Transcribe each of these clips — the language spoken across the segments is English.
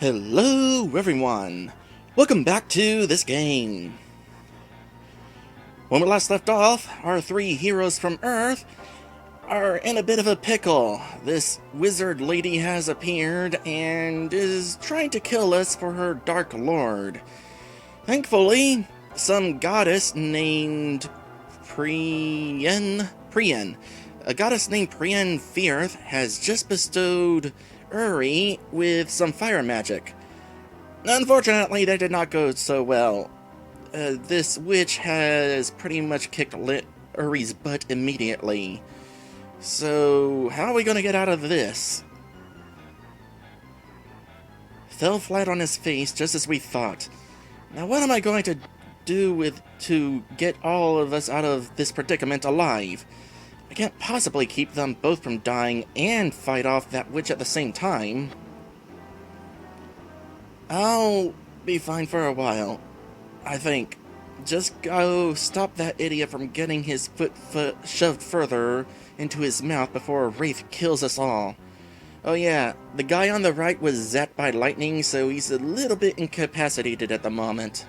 Hello everyone! Welcome back to this game. When we last left off, our three heroes from Earth are in a bit of a pickle. This wizard lady has appeared and is trying to kill us for her Dark Lord. Thankfully, some goddess named Priyen, a goddess named Priyen Fearth has just bestowed Uri with some fire magic. Unfortunately, that did not go so well. This witch has pretty much kicked Uri's butt immediately. So, how are we going to get out of this? Fell flat on his face just as we thought. Now what am I going to do to get all of us out of this predicament alive? I can't possibly keep them both from dying and fight off that witch at the same time. I'll be fine for a while, I think. Just go stop that idiot from getting his foot shoved further into his mouth before Reith kills us all. Oh yeah, the guy on the right was zapped by lightning, so he's a little bit incapacitated at the moment.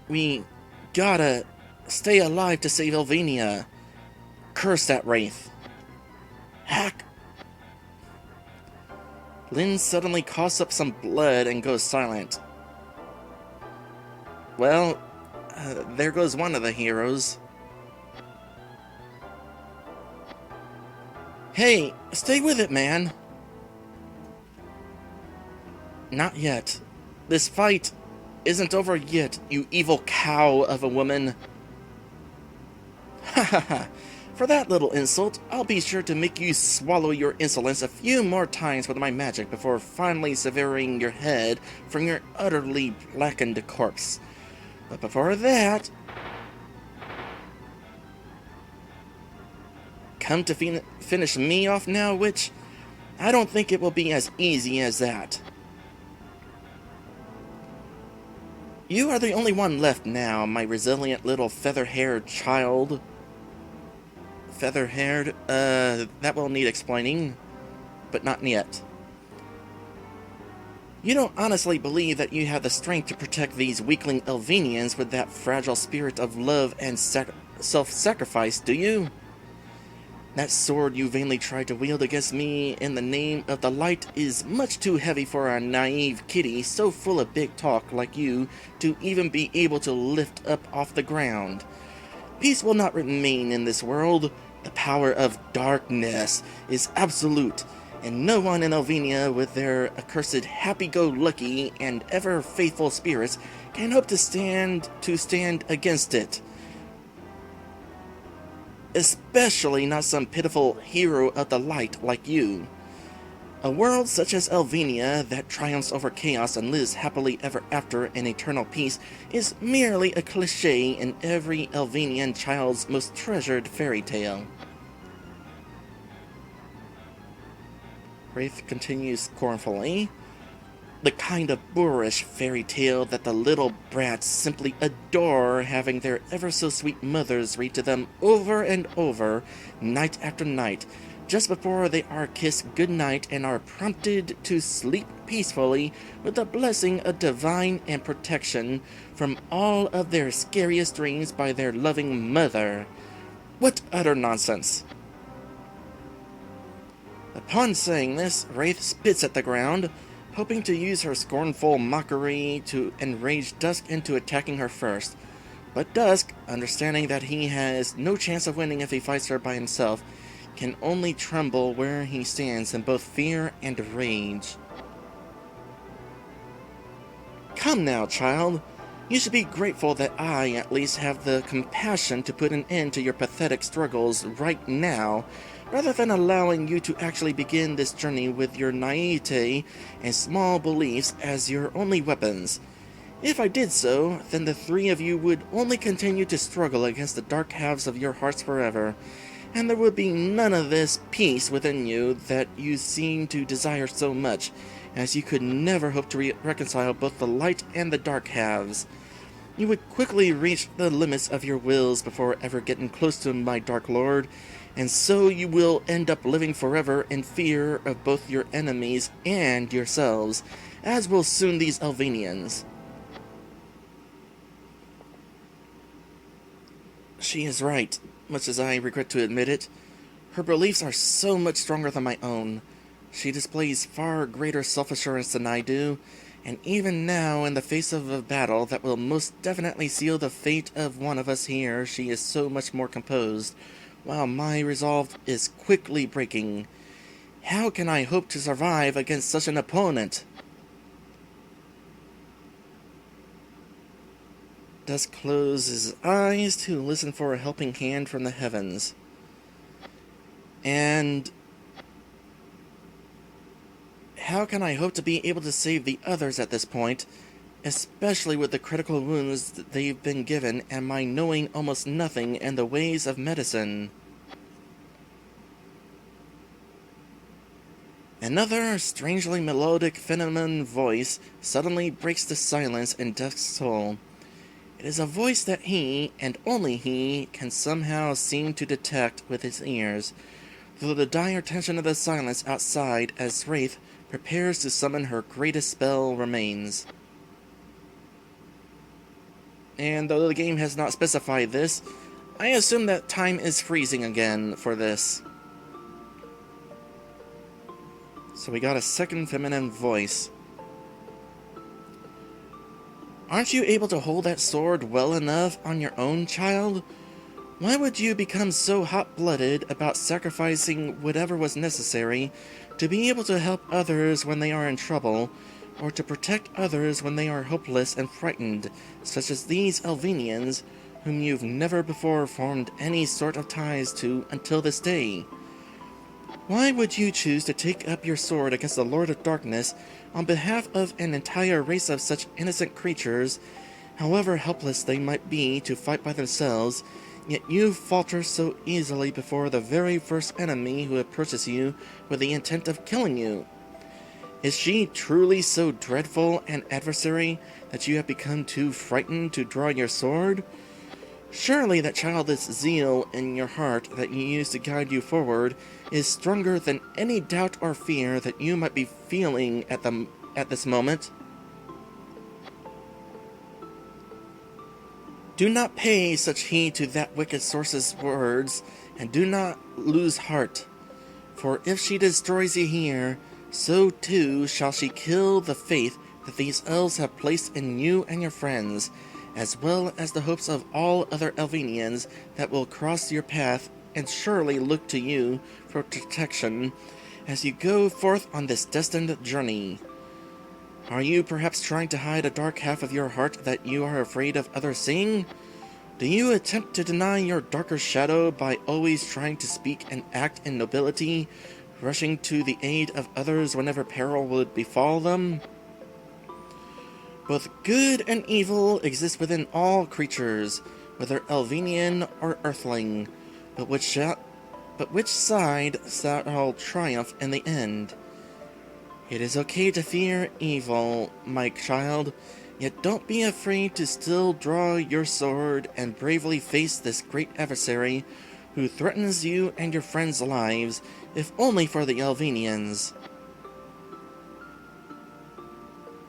We gotta stay alive to save Elvenia. Curse that Reith. Hack! Lynn suddenly coughs up some blood and goes silent. Well, there goes one of the heroes. Hey, stay with it, man. Not yet. This fight isn't over yet, you evil cow of a woman. Ha ha ha. For that little insult, I'll be sure to make you swallow your insolence a few more times with my magic before finally severing your head from your utterly blackened corpse. But before that... Come to finish me off now, witch? I don't think it will be as easy as that. You are the only one left now, my resilient little feather-haired child. Feather-haired? That will need explaining, but not yet. You don't honestly believe that you have the strength to protect these weakling Elvenians with that fragile spirit of love and self-sacrifice, do you? That sword you vainly tried to wield against me in the name of the light is much too heavy for a naive kitty so full of big talk like you to even be able to lift up off the ground. Peace will not remain in this world. The power of darkness is absolute, and no one in Elvenia with their accursed happy-go-lucky and ever-faithful spirits can hope to stand against it. Especially not some pitiful hero of the light like you. A world such as Elvenia that triumphs over chaos and lives happily ever after in eternal peace is merely a cliché in every Elvenian child's most treasured fairy tale. Reith continues scornfully. The kind of boorish fairy tale that the little brats simply adore having their ever-so-sweet mothers read to them over and over, night after night, just before they are kissed goodnight and are prompted to sleep peacefully with the blessing of divine and protection from all of their scariest dreams by their loving mother. What utter nonsense! Upon saying this, Reith spits at the ground, hoping to use her scornful mockery to enrage Dusk into attacking her first. But Dusk, understanding that he has no chance of winning if he fights her by himself, can only tremble where he stands in both fear and rage. Come now, child. You should be grateful that I at least have the compassion to put an end to your pathetic struggles right now, rather than allowing you to actually begin this journey with your naivete and small beliefs as your only weapons. If I did so, then the three of you would only continue to struggle against the dark halves of your hearts forever, and there would be none of this peace within you that you seem to desire so much, as you could never hope to reconcile both the light and the dark halves. You would quickly reach the limits of your wills before ever getting close to my Dark Lord, and so you will end up living forever in fear of both your enemies and yourselves, as will soon these Elvenians. She is right, much as I regret to admit it. Her beliefs are so much stronger than my own. She displays far greater self-assurance than I do, and even now, in the face of a battle that will most definitely seal the fate of one of us here, she is so much more composed, while my resolve is quickly breaking. How can I hope to survive against such an opponent? Dusk closes his eyes to listen for a helping hand from the heavens. And how can I hope to be able to save the others at this point, especially with the critical wounds that they've been given and my knowing almost nothing in the ways of medicine? Another strangely melodic feminine voice suddenly breaks the silence in Dusk's soul. It is a voice that he, and only he, can somehow seem to detect with his ears, through the dire tension of the silence outside as Reith prepares to summon her greatest spell remains. And though the game has not specified this, I assume that time is freezing again for this. So we got a second feminine voice. Aren't you able to hold that sword well enough on your own, child? Why would you become so hot-blooded about sacrificing whatever was necessary to be able to help others when they are in trouble, or to protect others when they are hopeless and frightened, such as these Elvenians, whom you've never before formed any sort of ties to until this day? Why would you choose to take up your sword against the Lord of Darkness on behalf of an entire race of such innocent creatures, however helpless they might be to fight by themselves, yet you falter so easily before the very first enemy who approaches you with the intent of killing you? Is she truly so dreadful an adversary that you have become too frightened to draw your sword? Surely that childish zeal in your heart that you use to guide you forward is stronger than any doubt or fear that you might be feeling at this moment. Do not pay such heed to that wicked source's words, and do not lose heart. For if she destroys you here, so too shall she kill the faith that these elves have placed in you and your friends, as well as the hopes of all other Elvenians that will cross your path and surely look to you for protection as you go forth on this destined journey. Are you perhaps trying to hide a dark half of your heart that you are afraid of others seeing? Do you attempt to deny your darker shadow by always trying to speak and act in nobility, rushing to the aid of others whenever peril would befall them? Both good and evil exist within all creatures, whether Elvenian or Earthling, but which side shall triumph in the end? It is okay to fear evil, my child, yet don't be afraid to still draw your sword and bravely face this great adversary who threatens you and your friends' lives, if only for the Elvenians.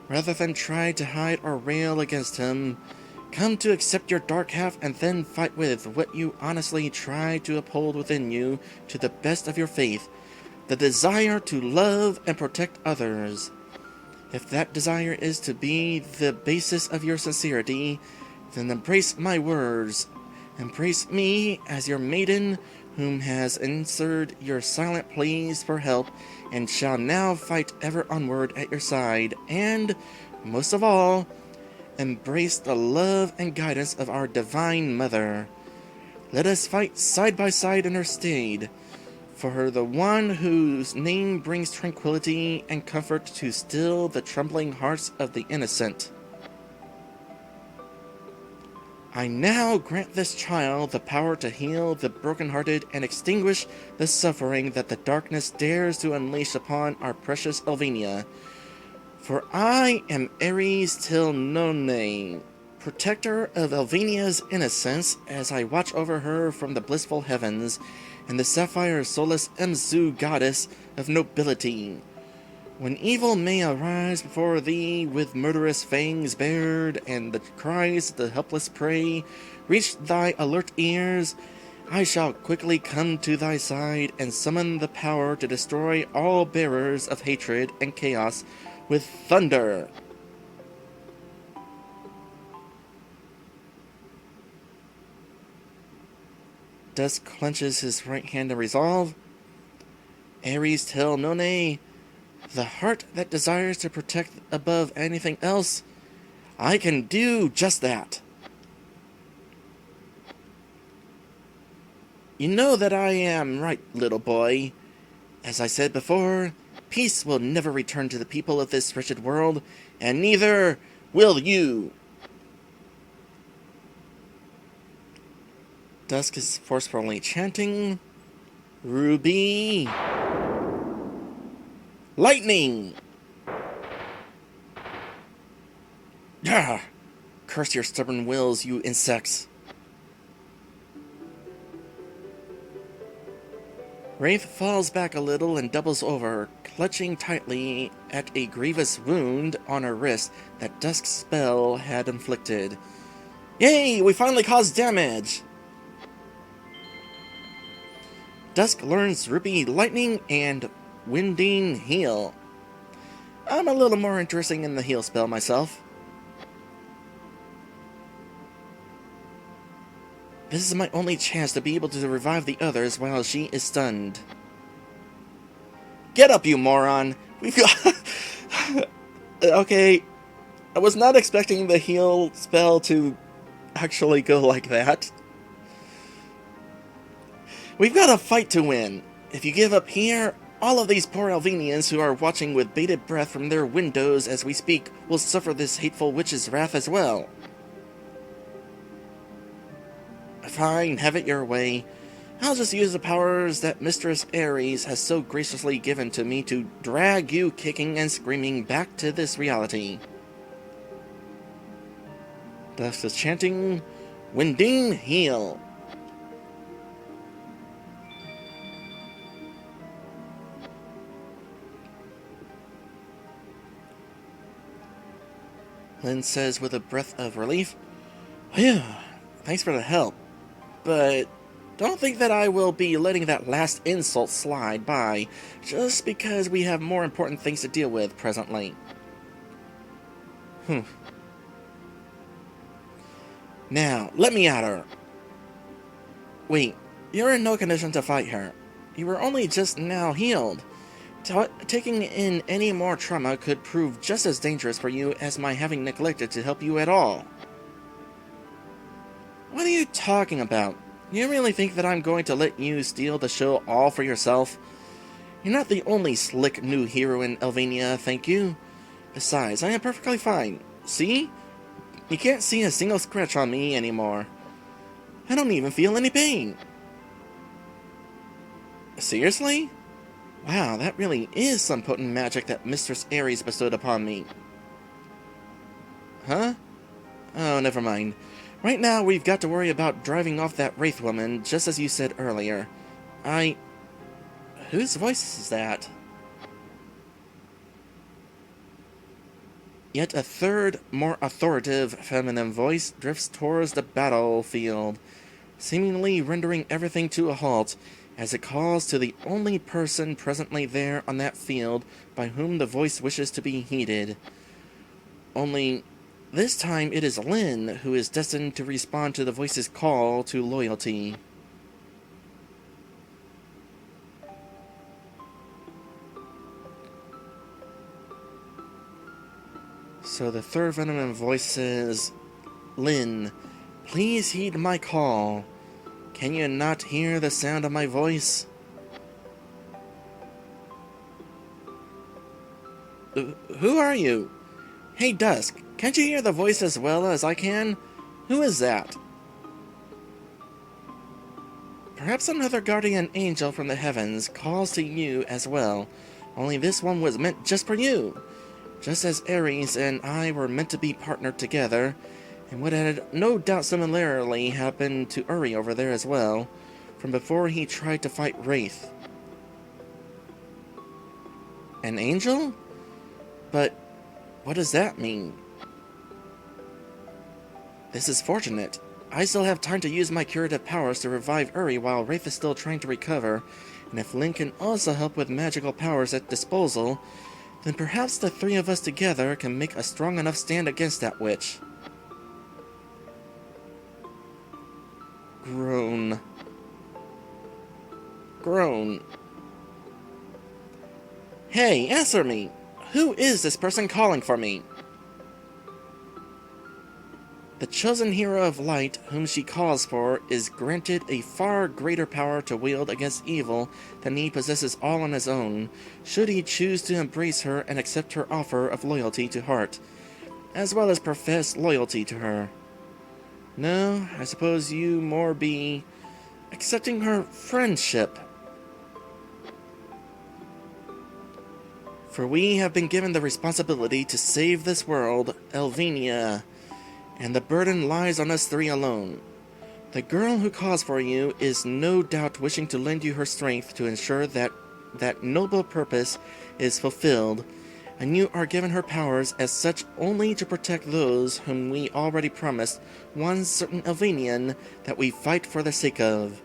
Rather than try to hide or rail against him, come to accept your dark half and then fight with what you honestly try to uphold within you to the best of your faith, the desire to love and protect others. If that desire is to be the basis of your sincerity, then embrace my words. Embrace me as your maiden, whom has answered your silent pleas for help, and shall now fight ever onward at your side, and, most of all, embrace the love and guidance of our Divine Mother. Let us fight side by side in her stead, for her, the one whose name brings tranquility and comfort to still the trembling hearts of the innocent. I now grant this child the power to heal the brokenhearted and extinguish the suffering that the darkness dares to unleash upon our precious Elvenia. For I am Ares Tilnone, protector of Elvenia's innocence, as I watch over her from the blissful heavens, and the sapphire soulless Emzu goddess of nobility. When evil may arise before thee with murderous fangs bared, and the cries of the helpless prey reach thy alert ears, I shall quickly come to thy side and summon the power to destroy all bearers of hatred and chaos with thunder. Dusk clenches his right hand in resolve. Ares tell None, the heart that desires to protect above anything else, I can do just that. You know that I am right, little boy. As I said before, peace will never return to the people of this wretched world, and neither will you. Dusk is forcefully chanting, Ruby. Lightning! Ah! Curse your stubborn wills, you insects. Reith falls back a little and doubles over, clutching tightly at a grievous wound on her wrist that Dusk's spell had inflicted. Yay! We finally caused damage! Dusk learns Ruby Lightning and Winding Heal. I'm a little more interested in the heal spell myself. This is my only chance to be able to revive the others while she is stunned. Get up, you moron! We've got... Okay, I was not expecting the heal spell to actually go like that. We've got a fight to win. If you give up here, all of these poor Elvenians who are watching with bated breath from their windows as we speak will suffer this hateful witch's wrath as well. Fine, have it your way. I'll just use the powers that Mistress Ares has so graciously given to me to drag you kicking and screaming back to this reality. Dusk is chanting, Winding Heal. Lynn says with a breath of relief, Phew, thanks for the help, but don't think that I will be letting that last insult slide by just because we have more important things to deal with presently. Now, let me at her. Wait, you're in no condition to fight her. You were only just now healed. Taking in any more trauma could prove just as dangerous for you as my having neglected to help you at all. What are you talking about? You really think that I'm going to let you steal the show all for yourself? You're not the only slick new hero in Elvenia, thank you. Besides, I am perfectly fine. See? You can't see a single scratch on me anymore. I don't even feel any pain. Seriously? Wow, that really is some potent magic that Mistress Ares bestowed upon me. Huh? Oh, never mind. Right now, we've got to worry about driving off that Wraith woman, just as you said earlier. Whose voice is that? Yet a third, more authoritative feminine voice drifts towards the battlefield, seemingly rendering everything to a halt, as it calls to the only person presently there on that field by whom the voice wishes to be heeded. Only, this time it is Lynn who is destined to respond to the voice's call to loyalty. So the third feminine voice says, Lynn, please heed my call. Can you not hear the sound of my voice? Who are you? Hey, Dusk, can't you hear the voice as well as I can? Who is that? Perhaps another guardian angel from the heavens calls to you as well, only this one was meant just for you. Just as Ares and I were meant to be partnered together, and what had no doubt similarly happened to Uri over there as well, from before he tried to fight Reith. An angel? But what does that mean? This is fortunate. I still have time to use my curative powers to revive Uri while Reith is still trying to recover, and if Link can also help with magical powers at disposal, then perhaps the three of us together can make a strong enough stand against that witch. Groan. Groan. Hey, answer me! Who is this person calling for me? The chosen hero of light, whom she calls for, is granted a far greater power to wield against evil than he possesses all on his own, should he choose to embrace her and accept her offer of loyalty to heart, as well as profess loyalty to her. No, I suppose you more be accepting her friendship. For we have been given the responsibility to save this world, Elvenia, and the burden lies on us three alone. The girl who calls for you is no doubt wishing to lend you her strength to ensure that that noble purpose is fulfilled, and you are given her powers as such only to protect those whom we already promised one certain Elvenian that we fight for the sake of.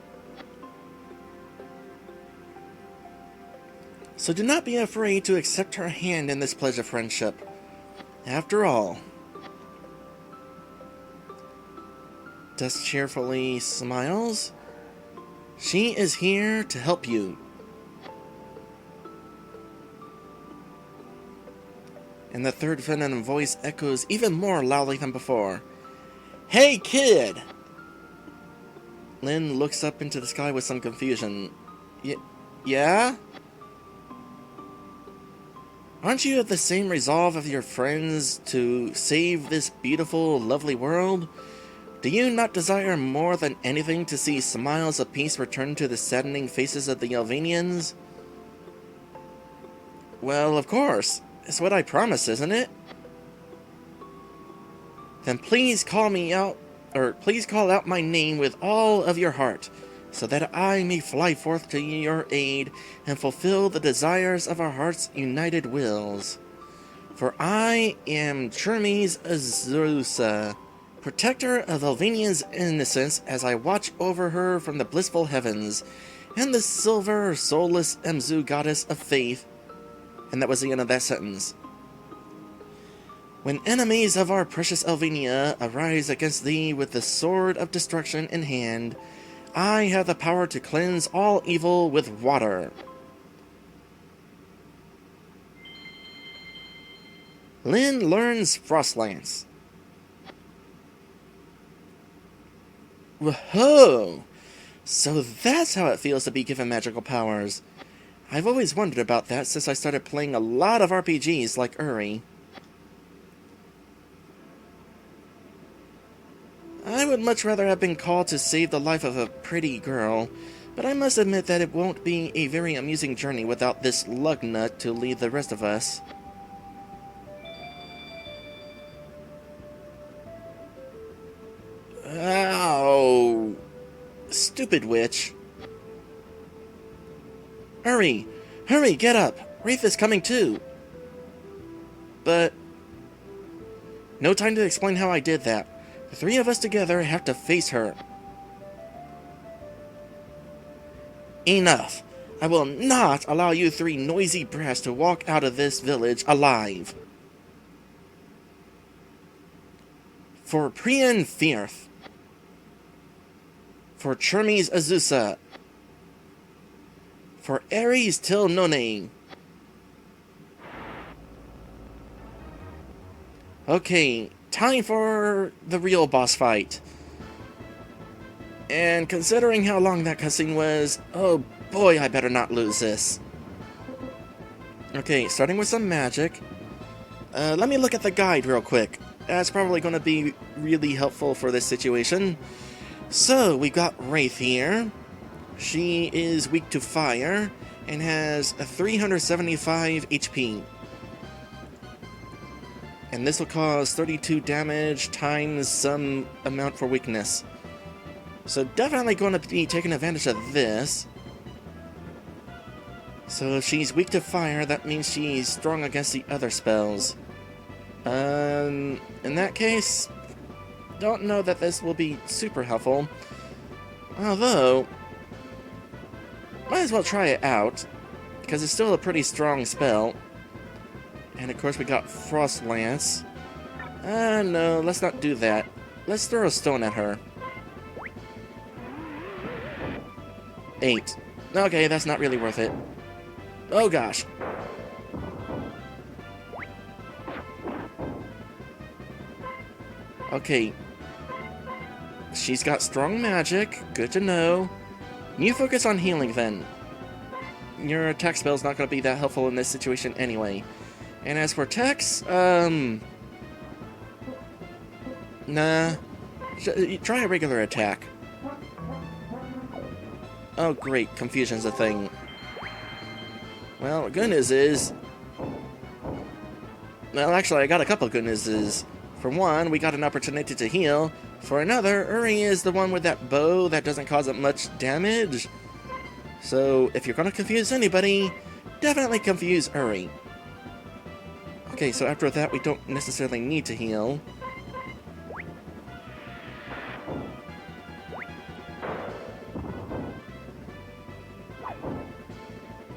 So do not be afraid to accept her hand in this pledge of friendship. After all, Dusk cheerfully smiles. She is here to help you. And the third feminine voice echoes even more loudly than before. Hey, kid! Lyn looks up into the sky with some confusion. Yeah? Aren't you of the same resolve of your friends to save this beautiful, lovely world? Do you not desire more than anything to see smiles of peace return to the saddening faces of the Elvenians? Well, of course. It's what I promised, isn't it? Then please call me out, or please call out my name with all of your heart, so that I may fly forth to your aid and fulfill the desires of our hearts' united wills. For I am Chermes Azusa, protector of Elvenian's innocence as I watch over her from the blissful heavens, and the silver, soulless Emzu goddess of faith. And that was the end of that sentence. When enemies of our precious Elvenia arise against thee with the sword of destruction in hand, I have the power to cleanse all evil with water. Lyn learns Frostlance. Whoa! So that's how it feels to be given magical powers. I've always wondered about that since I started playing a lot of RPGs like Uri. I would much rather have been called to save the life of a pretty girl, but I must admit that it won't be a very amusing journey without this lug nut to lead the rest of us. Ow! Stupid witch. Hurry! Hurry, get up! Reith is coming too! But no time to explain how I did that. The three of us together have to face her. Enough! I will not allow you three noisy brats to walk out of this village alive. For Priyan Firth. For Chermes Azusa. For Ares Till None. Okay, time for the real boss fight. And considering how long that cutscene was, oh boy, I better not lose this. Okay, starting with some magic. Let me look at the guide real quick. That's probably going to be really helpful for this situation. So, we've got Reith here. She is weak to fire and has a 375 HP. And this will cause 32 damage times some amount for weakness. So definitely going to be taking advantage of this. So if she's weak to fire, that means she's strong against the other spells. In that case, don't know that this will be super helpful. Although, might as well try it out, because it's still a pretty strong spell. And of course we got Frost Lance. No, let's not do that. Let's throw a stone at her. 8. Okay, that's not really worth it. Oh gosh. Okay. She's got strong magic. Good to know. You focus on healing then. Your attack spell's not going to be that helpful in this situation anyway. And as for attacks, nah. Try a regular attack. Oh great, confusion's a thing. Well, the good news is... Well, actually, I got a couple of good newses. For one, we got an opportunity to heal. For another, Uri is the one with that bow that doesn't cause much damage. So, if you're gonna confuse anybody, definitely confuse Uri. Okay, so after that, we don't necessarily need to heal.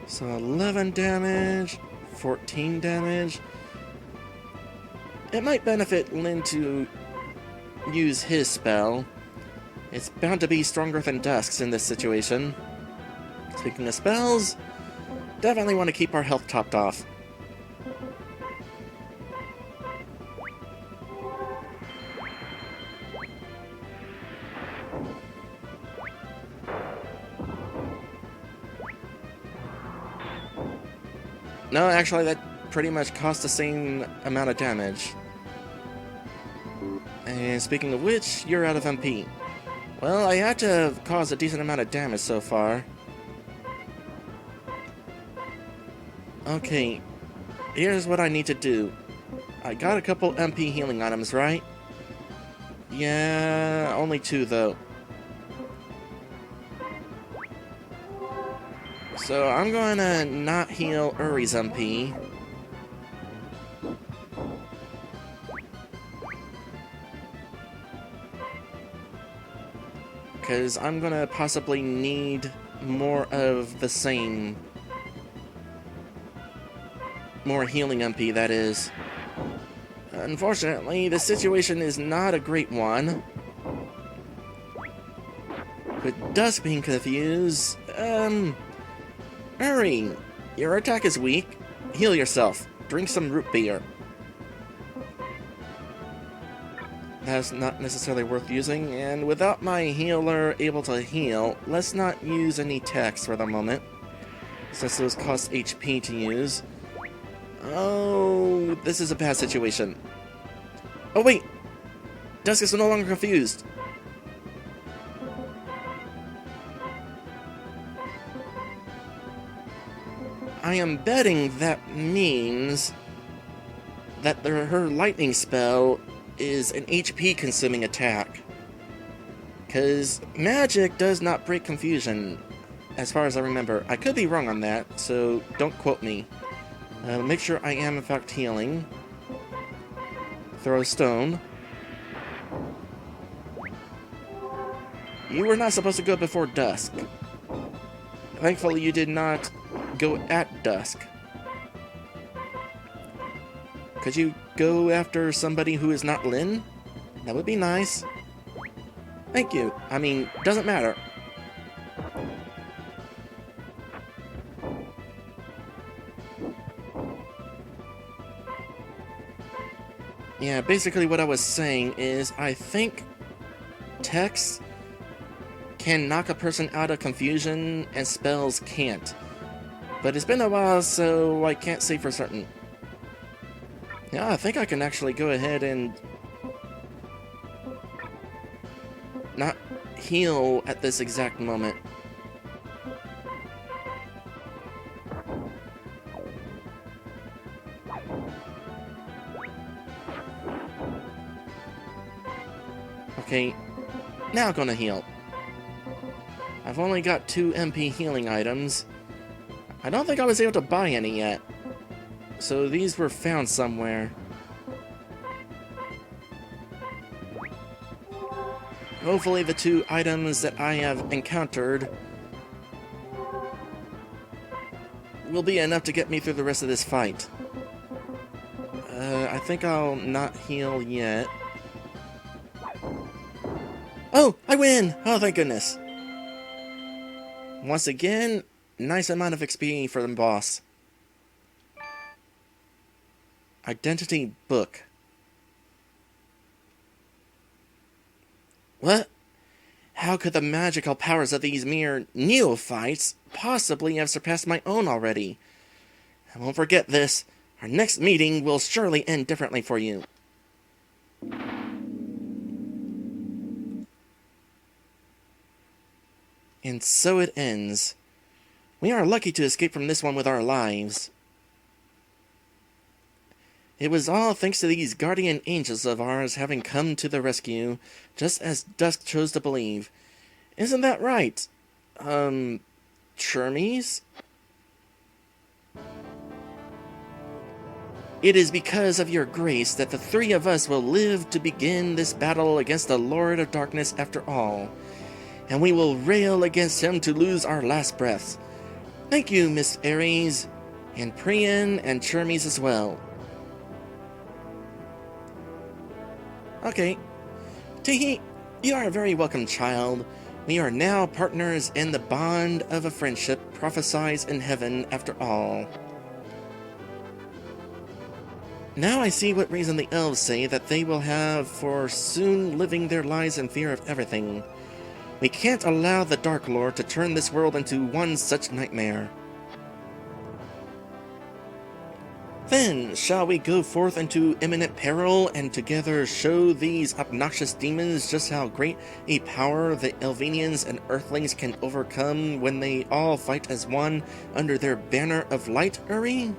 So 11 damage, 14 damage. It might benefit Lyn to use his spell. It's bound to be stronger than Dusk's in this situation. Speaking of spells, definitely want to keep our health topped off. No, actually, that pretty much cost the same amount of damage. And speaking of which, you're out of MP. Well, I had to have caused a decent amount of damage so far. Okay, here's what I need to do. I got a couple MP healing items, right? Yeah, only 2 though. So I'm going to not heal Uri's MP. Because I'm going to possibly need more of the same. More healing MP, that is. Unfortunately, the situation is not a great one. With Dusk being confused, Uri, your attack is weak. Heal yourself. Drink some root beer. That's not necessarily worth using, and without my healer able to heal, let's not use any techs for the moment, since those cost HP to use. Oh, this is a bad situation. Oh wait! Dusk is no longer confused. I am betting that means that her lightning spell is an HP consuming attack. Because magic does not break confusion, as far as I remember. I could be wrong on that, so don't quote me. Make sure I am in fact healing. Throw a stone. You were not supposed to go before Dusk. Thankfully you did not go at Dusk. Could you go after somebody who is not Lyn? That would be nice. Thank you. I mean, doesn't matter. Yeah, basically what I was saying is I think text can knock a person out of confusion and spells can't. But it's been a while, so I can't say for certain. Yeah, I think I can actually go ahead and not heal at this exact moment. Okay, now I'm gonna heal. I've only got 2 MP healing items. I don't think I was able to buy any yet. So these were found somewhere. Hopefully the 2 items that I have encountered will be enough to get me through the rest of this fight. I think I'll not heal yet. Oh, I win! Oh, thank goodness. Once again, nice amount of XP for the boss. Identity book. What? How could the magical powers of these mere neophytes possibly have surpassed my own already? I won't forget this. Our next meeting will surely end differently for you. And so it ends. We are lucky to escape from this one with our lives. It was all thanks to these guardian angels of ours having come to the rescue, just as Dusk chose to believe. Isn't that right? Chermies? It is because of your grace that the 3 of us will live to begin this battle against the Lord of Darkness after all. And we will rail against him to lose our last breaths. Thank you, Miss Ares, and Priyan and Chermies as well. Okay. Teehee, you are a very welcome child. We are now partners in the bond of a friendship prophesied in heaven after all. Now I see what reason the elves say that they will have for soon living their lives in fear of everything. We can't allow the Dark Lord to turn this world into one such nightmare. Then, shall we go forth into imminent peril and together show these obnoxious demons just how great a power the Elvenians and Earthlings can overcome when they all fight as one under their banner of light, Uri?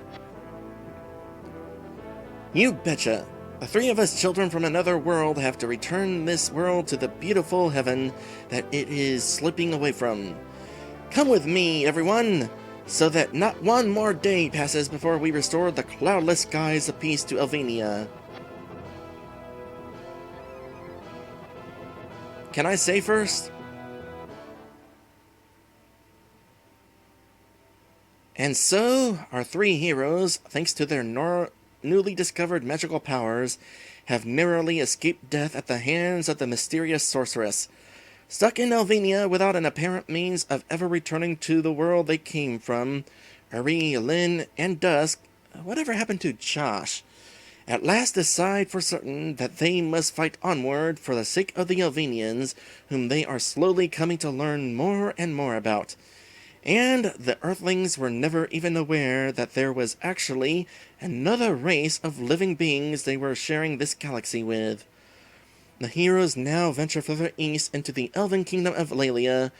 You betcha! The 3 of us children from another world have to return this world to the beautiful heaven that it is slipping away from. Come with me, everyone! So that not one more day passes before we restore the cloudless skies of peace to Elvenia. Can I say first? And so, our 3 heroes, thanks to their newly discovered magical powers, have narrowly escaped death at the hands of the mysterious sorceress. Stuck in Elvenia without an apparent means of ever returning to the world they came from, Uri, Lynn, and Dusk, whatever happened to Josh, at last decide for certain that they must fight onward for the sake of the Elvenians, whom they are slowly coming to learn more and more about. And the Earthlings were never even aware that there was actually another race of living beings they were sharing this galaxy with. The heroes now venture further east into the elven kingdom of Laelia,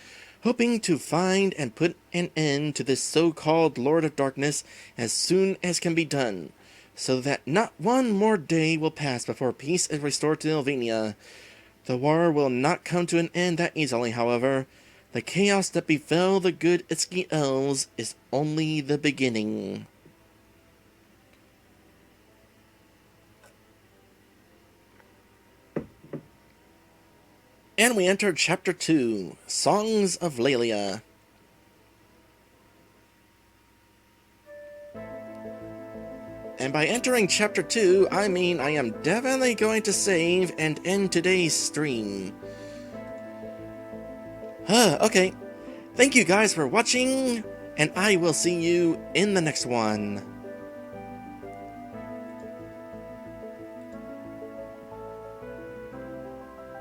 hoping to find and put an end to this so-called Lord of Darkness as soon as can be done, so that not one more day will pass before peace is restored to Elvenia. The war will not come to an end that easily, however. The chaos that befell the good Itsuki elves is only the beginning. And we enter Chapter 2, Songs of Laelia. And by entering Chapter 2, I mean I am definitely going to save and end today's stream. Okay. Thank you guys for watching, and I will see you in the next one.